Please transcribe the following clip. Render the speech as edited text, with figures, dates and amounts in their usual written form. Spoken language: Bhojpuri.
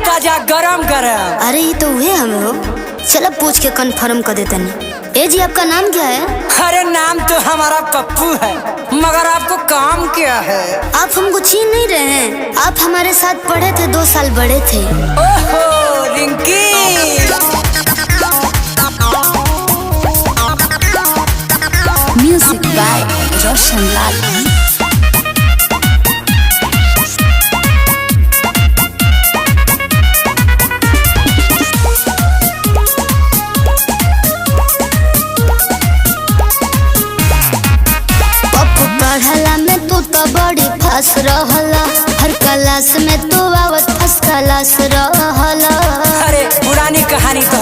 ताजा गरम गरम। अरे ये तो हुए हम हो। चलो पूछ के कंफर्म कर देते हैं। ए जी आपका नाम क्या है? अरे नाम तो हमारा पप्पू है, मगर आपको काम क्या है? आप हमको छीन नहीं रहे हैं? आप हमारे साथ पढ़े थे, 2 साल बड़े थे। ओहो रिंकी, म्यूजिक बाय रोशन लाल। पढ़ला में तू तो बड़ी फास रहला, हर क्लास में तू आवत फर्स्ट क्लास रहला। अरे पुरानी कहानी तो